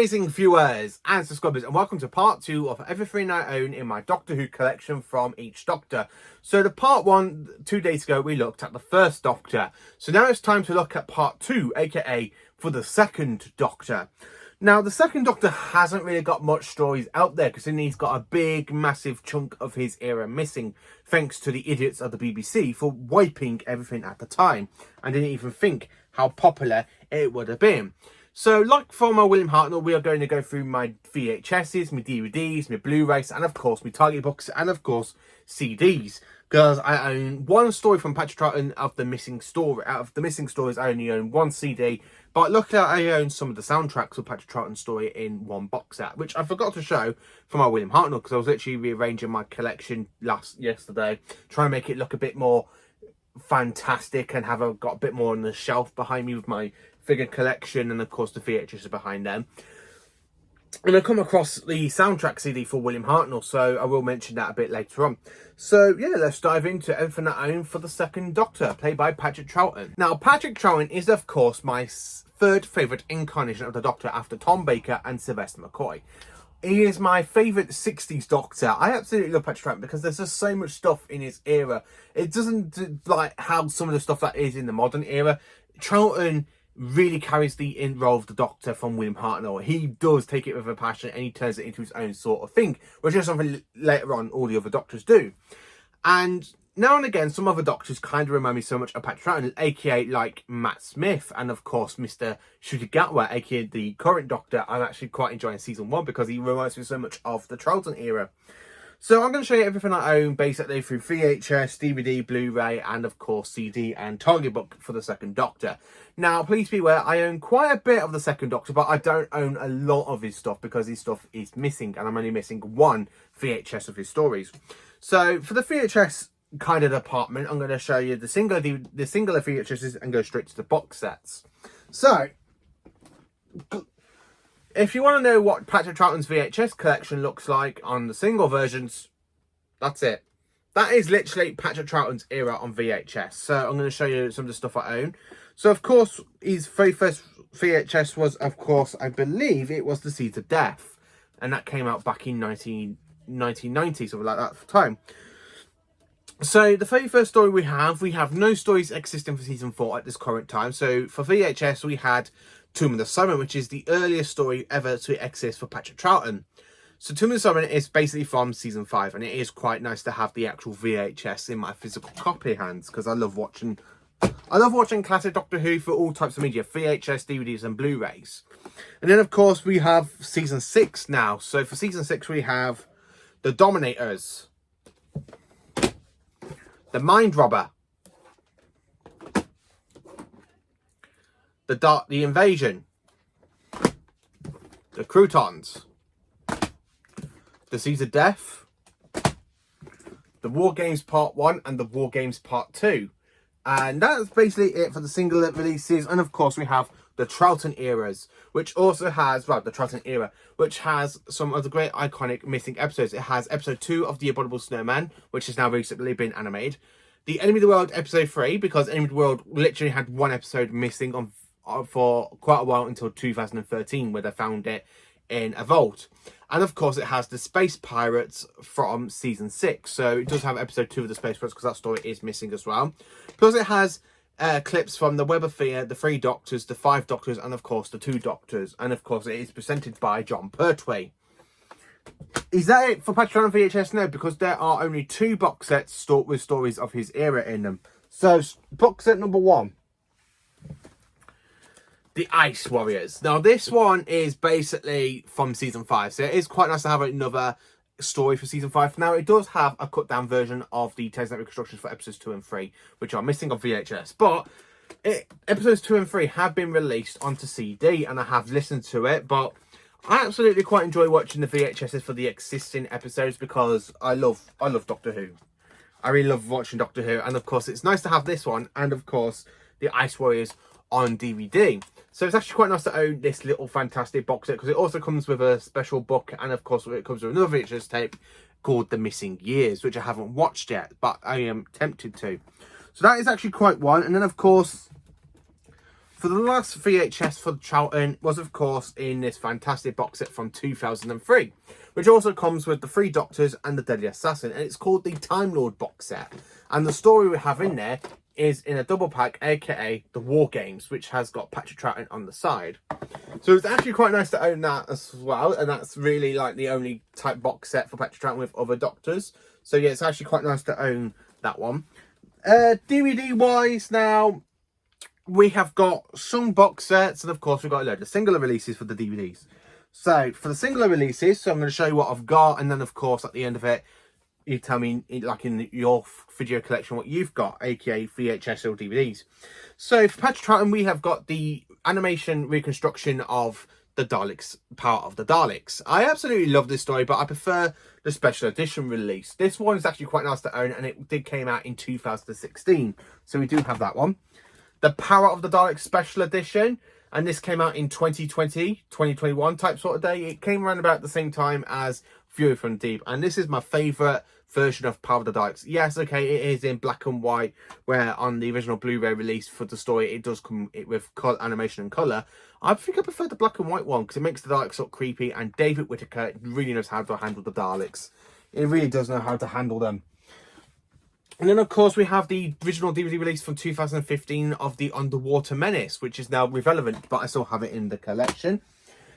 amazing viewers and subscribers, and welcome to part 2 of everything I own in my Doctor Who collection from each Doctor. So the part 1, 2 days ago, we looked at the first Doctor. So now it's time to look at part 2, aka for the second Doctor. Now, the second Doctor hasn't really got much stories out there because he's got a big, massive chunk of his era missing, thanks to the idiots of the BBC for wiping everything at the time and didn't even think how popular it would have been. So, like for my William Hartnell, we are going to go through my VHSs, my DVDs, my Blu-rays, and of course my Target books, and of course CDs. Because I own one story from Patrick Troughton of the missing story. Out of the missing stories, I only own one CD. But luckily, I own some of the soundtracks of Patrick Troughton's story in one box set, which I forgot to show for my William Hartnell because I was literally rearranging my collection yesterday, trying to make it look a bit more fantastic and got a bit more on the shelf behind me with my figure collection, and of course the VHS behind them. And I come across the soundtrack CD for William Hartnell, so I will mention that a bit later on. So yeah, let's dive into everything I own for the second Doctor, played by Patrick Troughton. Now, Patrick Troughton is of course my third favourite incarnation of the Doctor after Tom Baker and Sylvester McCoy. He is my favourite 60s Doctor. I absolutely love Patrick Troughton because there's just so much stuff in his era. It doesn't like how some of the stuff that is in the modern era. Troughton really carries the role of the Doctor from William Hartnell. He does take it with a passion and he turns it into his own sort of thing, which is something later on all the other Doctors do. And now and again, some other Doctors kind of remind me so much of Patrick Troughton, aka like Matt Smith, and of course Mr. Ncuti Gatwa, aka the current Doctor. I'm actually quite enjoying season 1 because he reminds me so much of the Troughton era. So I'm going to show you everything I own basically through VHS, DVD, Blu-ray, and of course CD and Target book for the second Doctor. Now, please be aware, I own quite a bit of the second Doctor, but I don't own a lot of his stuff because his stuff is missing, and I'm only missing one VHS of his stories. So for the VHS kind of department, I'm going to show you the singular VHSs and go straight to the box sets. So, if you want to know what Patrick Troughton's VHS collection looks like on the single versions, that's it. That is literally Patrick Troughton's era on VHS. So I'm going to show you some of the stuff I own. So, of course, his very first VHS was, of course, I believe it was The Seeds of Death. And that came out back in 1990, something like that at the time. So, the very first story we have no stories existing for season 4 at this current time. So, for VHS, we had Tomb of the Sovereign, which is the earliest story ever to exist for Patrick Troughton. So Tomb of the Sovereign is basically from season 5, and it is quite nice to have the actual VHS in my physical copy hands because I love watching classic Doctor Who for all types of media, VHS, DVDs and Blu-rays. And then of course we have season 6 now. So for season 6 we have The Dominators, The Mind Robber, The Invasion, The Croutons, The Seeds of Death, The War Games Part 1 and The War Games Part 2. And that's basically it for the single releases. And of course we have the Troughton eras, which also has, the Troughton era, which has some of the great iconic missing episodes. It has episode 2 of The Abominable Snowman, which has now recently been animated. The Enemy of the World episode 3, because Enemy of the World literally had one episode missing for quite a while until 2013, where they found it in a vault. And of course it has the Space Pirates from season 6, so it does have episode 2 of the Space Pirates because that story is missing as well. Plus it has clips from the Web of Fear, the 3 Doctors, the 5 Doctors, and of course the 2 Doctors. And of course it is presented by John Pertwee. Is that it for Patrick Troughton VHS? No, because there are only 2 box sets with stories of his era in them. So box set number 1, The Ice Warriors. Now, this one is basically from season 5, so it is quite nice to have another story for season 5. Now, it does have a cut-down version of the Tales Network reconstructions for episodes 2 and 3, which are missing on VHS, but episodes 2 and 3 have been released onto CD, and I have listened to it, but I absolutely quite enjoy watching the VHSs for the existing episodes because I love Doctor Who. I really love watching Doctor Who, and of course, it's nice to have this one, and of course, The Ice Warriors on DVD. So it's actually quite nice to own this little fantastic box set because it also comes with a special book, and of course it comes with another VHS tape called The Missing Years, which I haven't watched yet, but I am tempted to. So that is actually quite one. And then of course For the last VHS for Charlton was, of course, in this fantastic box set from 2003, which also comes with the Three Doctors and the Deadly Assassin, and it's called the Time Lord box set. And the story we have in there is in a double pack, aka the War Games, which has got Patrick Troughton on the side. So it's actually quite nice to own that as well, and that's really like the only type box set for Patrick Troughton with other Doctors. So yeah, it's actually quite nice to own that one. DVD wise now, we have got some box sets, and of course we've got a load of singular releases for the DVDs. So for the singular releases, so I'm going to show you what I've got, and then of course at the end of it, you tell me, like in your video collection, what you've got, aka VHS or DVDs. So for Patrick Troughton, we have got the animation reconstruction of the Daleks, Power of the Daleks. I absolutely love this story, but I prefer the special edition release. This one is actually quite nice to own, and it came out in 2016, so we do have that one. The Power of the Daleks special edition, and this came out in 2020, 2021 type sort of day. It came around about the same time as Fury from Deep, and this is my favourite version of Power of the Daleks. Yes, okay, it is in black and white, where on the original Blu-ray release for the story, it does come with animation and colour. I think I prefer the black and white one, because it makes the Daleks look creepy, and David Whittaker really knows how to handle the Daleks. It really does know how to handle them. And then, of course, we have the original DVD release from 2015 of The Underwater Menace, which is now irrelevant, but I still have it in the collection.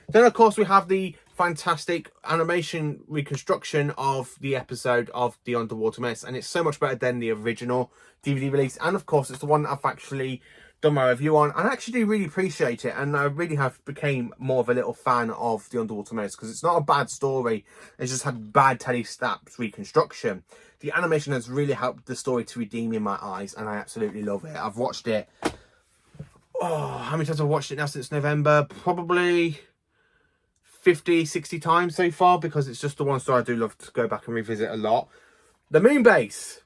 Then, of course, we have the fantastic animation reconstruction of the episode of The Underwater Menace, and it's so much better than the original DVD release. And, of course, it's the one that I've actually done my review on, and I actually do really appreciate it, and I really have became more of a little fan of The Underwater Menace, because it's not a bad story, it's just had bad telly snaps reconstruction. The animation has really helped the story to redeem in my eyes, and I absolutely love it. I've watched it, how many times have I watched it now since November? Probably 50, 60 times so far, because it's just the one story I do love to go back and revisit a lot. The Moon Base.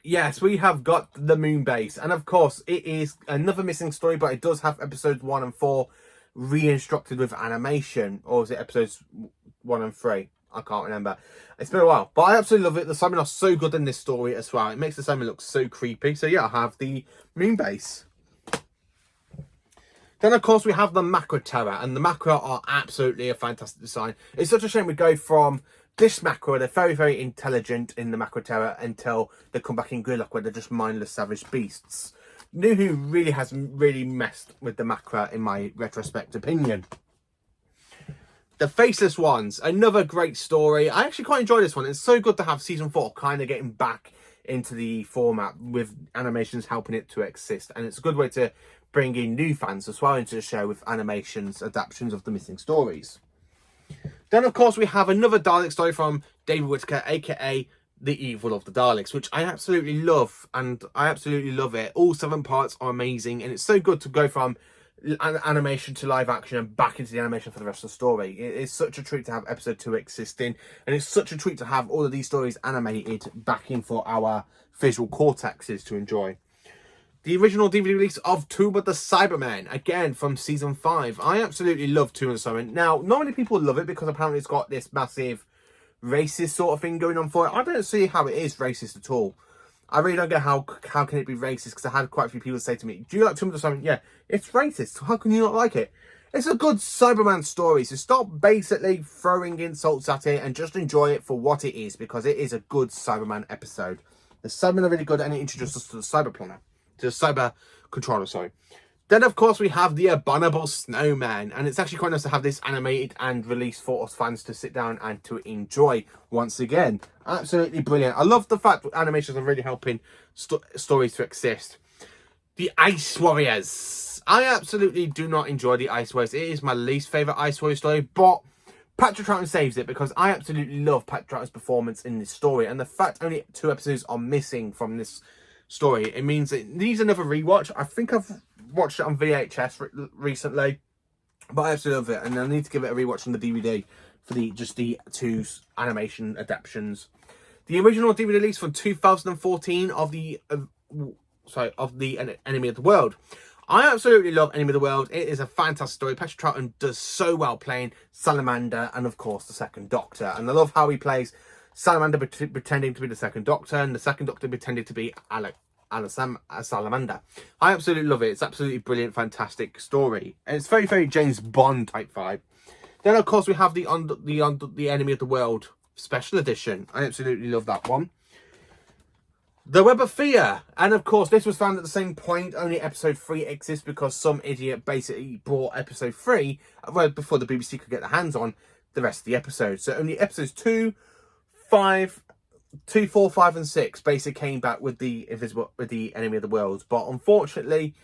Yes, we have got the Moon Base, and of course it is another missing story, but it does have episodes 1 and 4 re-instructed with animation, or is it episodes 1 and 3? I can't remember. It's been a while, but I absolutely love it. The Simon are so good in this story as well. It makes the Simon look so creepy. So yeah, I have the Moon Base. Then, of course, we have the Macra Terror, and the Macra are absolutely a fantastic design. It's such a shame we go from this Macra, they're very, very intelligent in the Macra Terror, until they come back in Gridlock, where they're just mindless, savage beasts. New Who really has really messed with the Macra, in my retrospect opinion. The Faceless Ones, another great story. I actually quite enjoy this one. It's so good to have season 4 kind of getting back into the format with animations helping it to exist, and it's a good way to bring in new fans as well into the show with animations adaptations of the missing stories. Then, of course, we have another Dalek story from David Whittaker, aka The Evil of the Daleks, which I absolutely love, and I absolutely love it. All 7 parts are amazing, and it's so good to go from animation to live action and back into the animation for the rest of the story. It is such a treat to have episode 2 existing, and it's such a treat to have all of these stories animated back in for our visual cortexes to enjoy. The original DVD release of Tomb of the Cybermen, again from season 5. I absolutely love Tomb of the Cybermen. Now, not many people love it because apparently it's got this massive racist sort of thing going on for it. I don't see how it is racist at all. I really don't get how can it be racist, because I had quite a few people say to me, do you like Tomb of the Cybermen? Yeah, it's racist. How can you not like it? It's a good Cyberman story, so stop basically throwing insults at it and just enjoy it for what it is, because it is a good Cyberman episode. The Cybermen are really good, and it introduces us to the Cyber Planner. To the Cyber Controller, sorry. Then, of course, we have the Abominable Snowman, and it's actually quite nice to have this animated and released for us fans to sit down and to enjoy once again. Absolutely brilliant. I love the fact that animations are really helping stories to exist. The Ice Warriors. I absolutely do not enjoy the Ice Warriors. It is my least favourite Ice Warrior story, but Patrick Troughton saves it, because I absolutely love Patrick Troughton's performance in this story, and the fact only 2 episodes are missing from this story, it means it needs another rewatch. I think I've watched it on VHS recently, but I absolutely love it, and I need to give it a rewatch on the DVD for the 2 animation adaptations. The original DVD release from 2014 of the Enemy of the World. I absolutely love Enemy of the World. It is a fantastic story. Patrick Troughton does so well playing Salamander and, of course, the Second Doctor, and I love how he plays Salamander pretending to be the Second Doctor, and the Second Doctor pretending to be a salamander. I absolutely love it. It's absolutely brilliant, fantastic story. And it's very, very James Bond type vibe. Then, of course, we have the Enemy of the World special edition. I absolutely love that one. The Web of Fear. And, of course, this was found at the same point. Only episode 3 exists because some idiot basically brought episode 3 well before the BBC could get their hands on the rest of the episodes. So only episodes 2, 4, 5, and 6 basically came back with the Enemy of the World. But unfortunately,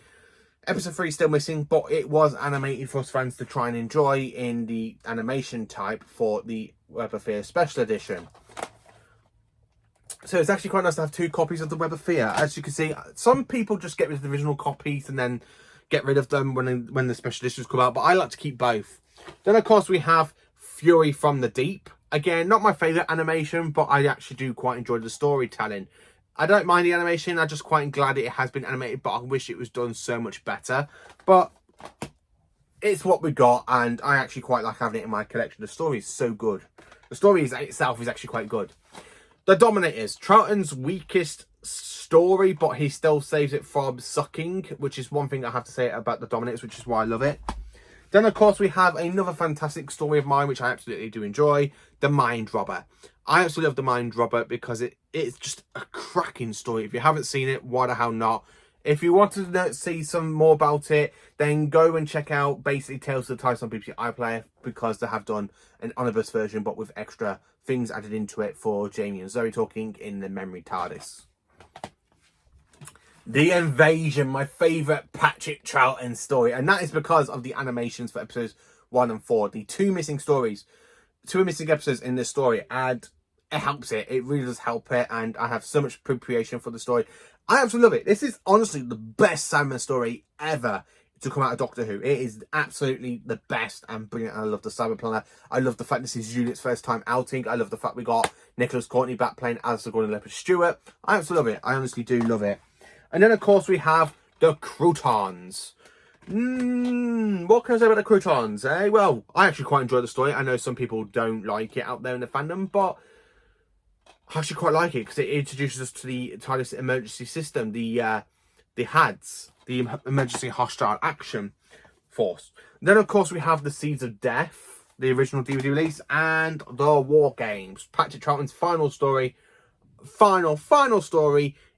episode 3 is still missing, but it was animated for us fans to try and enjoy in the animation type for the Web of Fear special edition. So it's actually quite nice to have 2 copies of the Web of Fear. As you can see, some people just get rid of the original copies and then get rid of them when the special editions come out, but I like to keep both. Then, of course, we have Fury from the Deep. Again, not my favourite animation, but I actually do quite enjoy the storytelling. I don't mind the animation, I'm just quite glad it has been animated, but I wish it was done so much better. But it's what we got, and I actually quite like having it in my collection. The story is so good. The story itself is actually quite good. The Dominators, Troughton's weakest story, but he still saves it from sucking, which is one thing I have to say about the Dominators, which is why I love it. Then, of course, we have another fantastic story of mine, which I absolutely do enjoy, The Mind Robber. I absolutely love The Mind Robber because it's just a cracking story. If you haven't seen it, why the hell not? If you want to see some more about it, then go and check out basically Tales of the Tides on BBC iPlayer, because they have done an omnibus version, but with extra things added into it for Jamie and Zoe talking in the memory TARDIS. The Invasion, my favourite Patrick Troughton story, and that is because of the animations for episodes 1 and 4. The 2 missing episodes in this story, and it helps it. It really does help it, and I have so much appreciation for the story. I absolutely love it. This is honestly the best Sandman story ever to come out of Doctor Who. It is absolutely the best and brilliant. I love the Cyber Planner. I love the fact this is Unit's first time outing. I love the fact we got Nicholas Courtney back playing Alistair Gordon-Levitt-Stewart. I absolutely love it. I honestly do love it. And then, of course, we have the Croutons. What can I say about the Croutons? Well, I actually quite enjoy the story. I know some people don't like it out there in the fandom, but I actually quite like it because it introduces us to the TARDIS emergency system, the HADS, the Emergency Hostile Action Force. Then, of course, we have the Seeds of Death, the original DVD release, and the War Games. Patrick Troughton's final story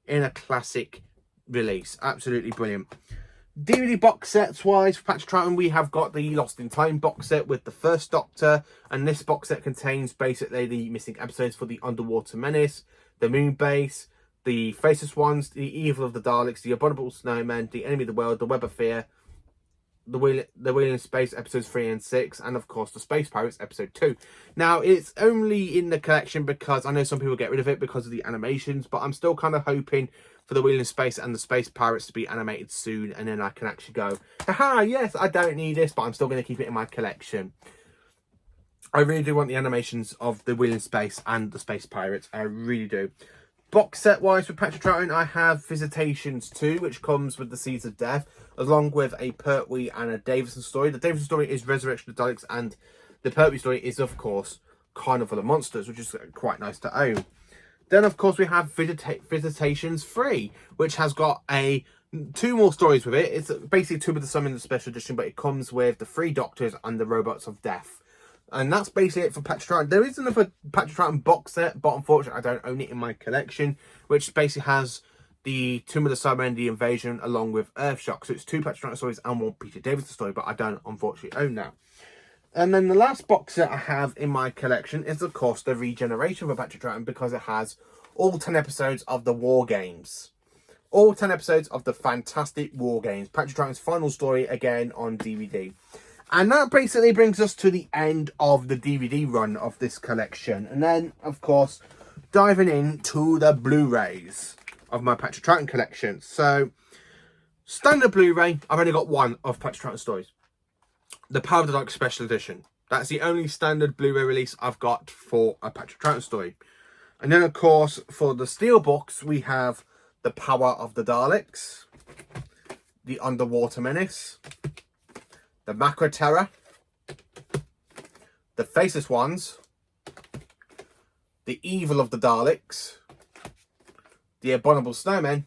in a classic release. Absolutely brilliant. DVD box sets wise for Patrick Troughton, we have got the Lost in Time box set with the First Doctor, and this box set contains basically the missing episodes for the Underwater Menace, the Moon Base, the Faceless Ones, the Evil of the Daleks, the Abominable Snowmen, the Enemy of the World, the Web of Fear, the Wheel in Space episodes 3 and 6, and of course the Space Pirates episode 2. Now, it's only in the collection because I know some people get rid of it because of the animations, but I'm still kind of hoping for the Wheel in Space and the Space Pirates to be animated soon, and then I can actually go, haha, yes, I don't need this, but I'm still going to keep it in my collection. I really do want the animations of the Wheel in Space and the Space Pirates. I really do. Box set wise for Patrick Troughton, I have Visitations 2, which comes with the Seeds of Death, along with a Pertwee and a Davison story. The Davison story is Resurrection of the Daleks, and the Pertwee story is, of course, Carnival of Monsters, which is quite nice to own. Then, of course, we have Visitations 3, which has got 2 more stories with it. It's basically 2 of the Sum in the special edition, but it comes with the 3 Doctors and the Robots of Death. And that's basically it for Patrick Troughton. There is another Patrick Troughton box set, but unfortunately I don't own it in my collection, which basically has the Tomb of the Cybermen, The Invasion, along with Earthshock. So it's 2 Patrick Troughton stories and 1 Peter Davison story, but I don't unfortunately own that. And then the last box set I have in my collection is, of course, the Regeneration for Patrick Troughton, because it has all 10 episodes of the War Games. All 10 episodes of the fantastic War Games. Patrick Troughton's final story, again, on DVD. And that basically brings us to the end of the DVD run of this collection. And then, of course, diving into the Blu-rays of my Patrick Troughton collection. So, standard Blu-ray, I've only got 1 of Patrick Troughton stories. The Power of the Dark Special Edition. That's the only standard Blu-ray release I've got for a Patrick Troughton story. And then, of course, for the Steelbooks, we have The Power of the Daleks, The Underwater Menace, The Macra Terror, The Faceless Ones, The Evil of the Daleks, The Abominable Snowmen,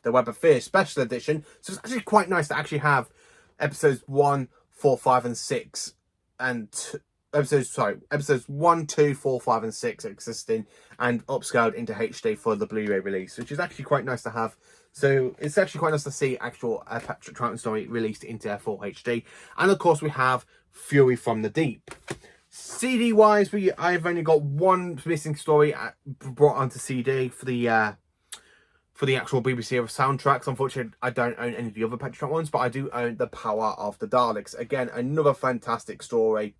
The Web of Fear Special Edition. So it's actually quite nice to actually have episodes 1, 4, 5 and 6 and episodes 1, 2, 4, 5 and 6 existing and upscaled into HD for the Blu-ray release, which is actually quite nice to have. So it's actually quite nice to see actual Patrick Troughton story released into full HD. And of course we have Fury from the Deep. CD wise, I've only got one missing story brought onto CD for the actual BBC Era soundtracks. Unfortunately, I don't own any of the other Patrick Troughton ones, but I do own The Power of the Daleks. Again, another fantastic story,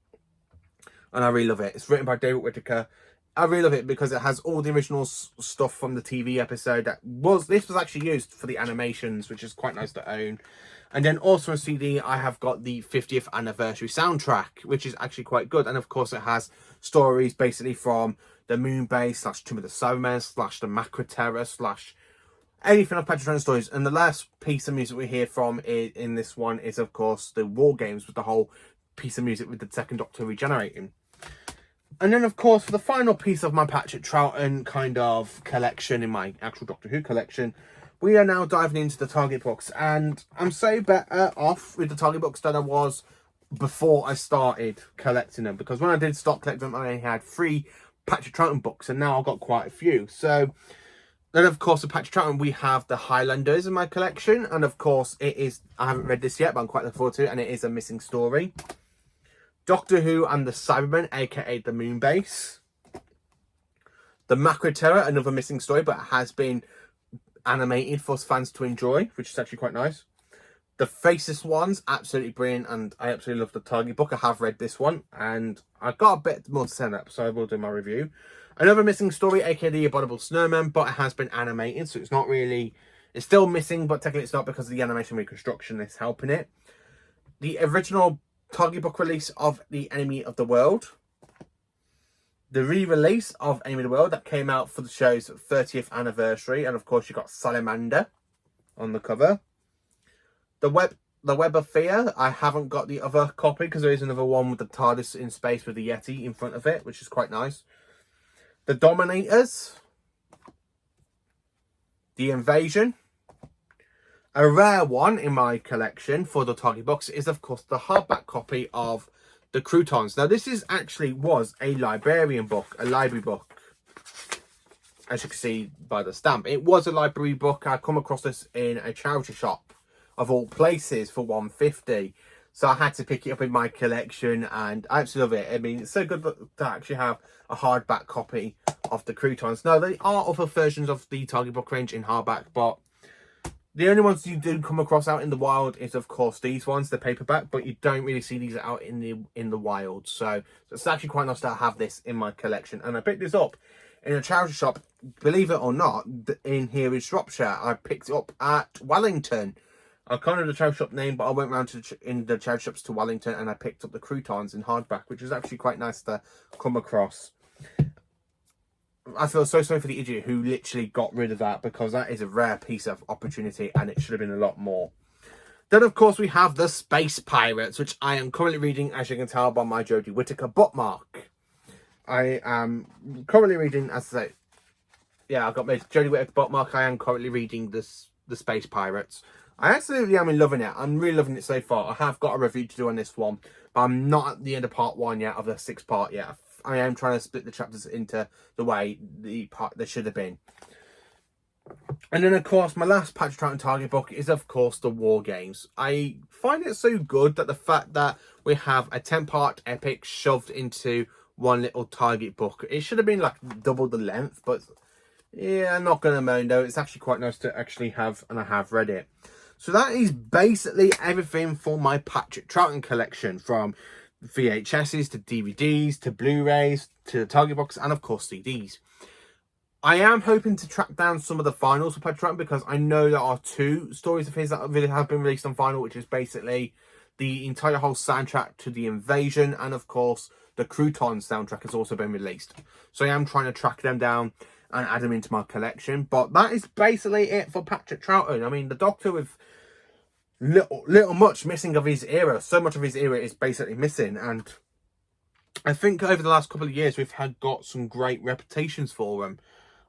and I really love it. It's written by David Whittaker. I really love it because it has all the original stuff from the TV episode. This was actually used for the animations, which is quite nice to own. And then also on CD, I have got the 50th anniversary soundtrack, which is actually quite good. And of course, it has stories basically from the Moon Base / Tomb of the Cybermen / the Macra Terror / anything of Patrick Troughton stories. And the last piece of music we hear from in this one is, of course, the War Games, with the whole piece of music with the Second Doctor regenerating. And then, of course, for the final piece of my Patrick Troughton kind of collection in my actual Doctor Who collection, we are now diving into the Target books. And I'm so better off with the Target books than I was before I started collecting them. Because when I did start collecting them, I only had 3 Patrick Troughton books, and now I've got quite a few. So then, of course, with Patrick Troughton, we have the Highlanders in my collection. And, of course, I haven't read this yet, but I'm quite looking forward to it. And it is a missing story. Doctor Who and the Cybermen, aka the Moon Base. The Macra Terror, another missing story, but it has been animated for fans to enjoy, which is actually quite nice. The Faceless Ones, absolutely brilliant, and I absolutely love the Target book. I have read this one, and I've got a bit more to say on that, so I will do my review. Another missing story, aka the Abominable Snowman, but it has been animated, so it's not really... It's still missing, but technically it's not because of the animation reconstruction is helping it. The original Target book release of The Enemy of the World. The re-release of Enemy of the World that came out for the show's 30th anniversary. And of course you got Salamander on the cover. The Web of Fear. I haven't got the other copy because there is another one with the TARDIS in space with the Yeti in front of it, which is quite nice. The Dominators. The Invasion. A rare one in my collection for the Target box is, of course, the hardback copy of The Croutons. Now, this was a library book, as you can see by the stamp. It was a library book. I come across this in a charity shop, of all places, for $1.50. So I had to pick it up in my collection, and I absolutely love it. I mean, it's so good to actually have a hardback copy of The Croutons. Now, there are other versions of the Target book range in hardback, but the only ones you do come across out in the wild is, of course, these ones, the paperback, but you don't really see these out in the wild. So it's actually quite nice to have this in my collection. And I picked this up in a charity shop, believe it or not, in here in Shropshire. I picked it up at Wellington. I can't remember the charity shop name, but I went round in the charity shops to Wellington and I picked up the Croutons in hardback, which is actually quite nice to come across. I feel so sorry for the idiot who literally got rid of that, because that is a rare piece of opportunity and it should have been a lot more. Then, of course, we have The Space Pirates, which I am currently reading, as you can tell by my Jodie Whittaker bookmark. I am currently reading, as I say, yeah, I've got my Jodie Whittaker bookmark. I am currently reading The Space Pirates. I absolutely am loving it. I'm really loving it so far. I have got a review to do on this one, but I'm not at the end of part 1 yet, of the 6th part yet. I am trying to split the chapters into the way the part they should have been. And then, of course, my last Patrick Troughton Target book is, of course, the War Games. I find it so good that the fact that we have a 10-part epic shoved into one little Target book. It should have been like double the length, but yeah, I'm not going to moan though. It's actually quite nice to actually have, and I have read it. So that is basically everything for my Patrick Troughton collection, from VHSs to DVDs to Blu-rays to Target box and of course CDs. I am hoping to track down some of the finals for Patrick Troughton, because I know there are 2 stories of his that really have been released on vinyl, which is basically the entire whole soundtrack to The Invasion, and of course the Croutons soundtrack has also been released. So I am trying to track them down and add them into my collection. But that is basically it for Patrick Troughton. I mean, the Doctor, with little much missing of his era. So much of his era is basically missing, and I think over the last couple of years we've got some great reputations for him.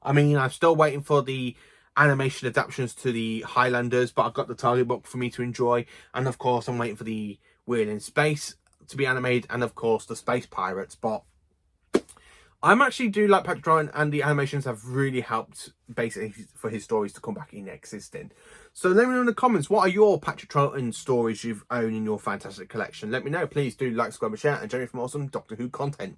I mean, I'm still waiting for the animation adaptations to the Highlanders, but I've got the Target book for me to enjoy. And of course, I'm waiting for the Wheel in Space to be animated, and of course, the Space Pirates. But I'm actually do like Patrick Troughton, and the animations have really helped basically for his stories to come back in existing. So let me know in the comments, what are your Patrick Troughton stories you've owned in your fantastic collection? Let me know. Please do like, subscribe, and share, and join me for more awesome Doctor Who content.